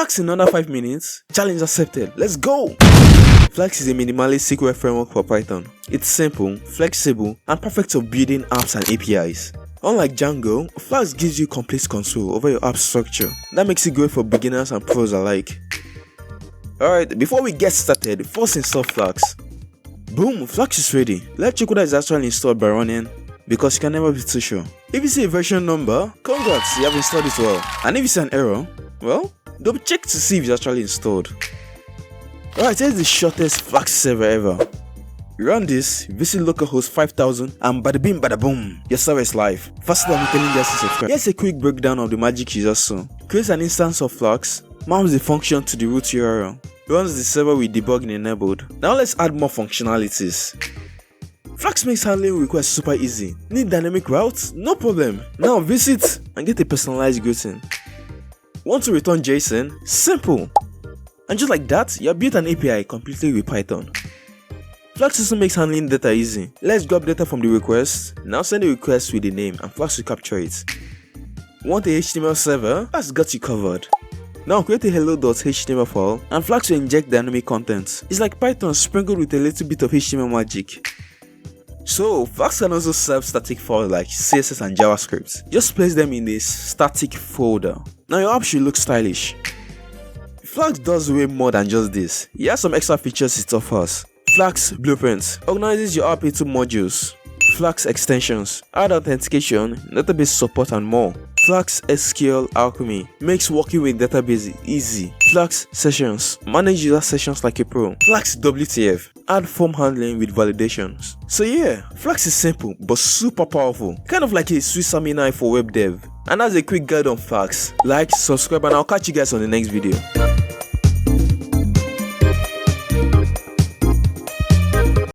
Flask in under 5 minutes? Challenge accepted. Let's go! Flask is a minimalist SQL framework for Python. It's simple, flexible, and perfect for building apps and APIs. Unlike Django, Flask gives you complete control over your app structure. That makes it great for beginners and pros alike. Alright, before we get started, first install Flask. Boom, Flask is ready. Let's check whether it's actually installed by running, because you can never be too sure. If you see a version number, congrats, you have installed it well. And if you see an error, well, double check to see if it's actually installed. Alright, here's the shortest Flask server ever. Run this, visit localhost 5000, and bada bing bada boom, your server is live. Faster than telling just to subscribe. Here's a quick breakdown of the magic you just saw. Create an instance of Flask, maps the function to the root URL, runs the server with debugging enabled. Now let's add more functionalities. Flask makes handling requests super easy. Need dynamic routes? No problem. Now visit and get a personalized greeting. Want to return JSON? Simple. And just like that, you have built an API completely with Python. Flask also makes handling data easy. Let's grab data from the request. Now send the request with the name and Flask will capture it. Want a HTML server? Flask got you covered. Now create a hello.html file and Flask will inject dynamic content. It's like Python sprinkled with a little bit of HTML magic. So Flask can also serve static files like CSS and JavaScript. Just place them in this static folder. Now your app should look stylish. Flask does way more than just this. It has some extra features it offers. Flask Blueprint organizes your app into modules. Flask Extensions add authentication, database support and more. Flask SQL Alchemy makes working with database easy. Flask Sessions manage user sessions like a pro. Flask WTF add form handling with validations. So yeah, Flask is simple but super powerful, kind of like a Swiss Army knife for web dev. And that's a quick guide on Flask. Like, subscribe, and I'll catch you guys on the next video.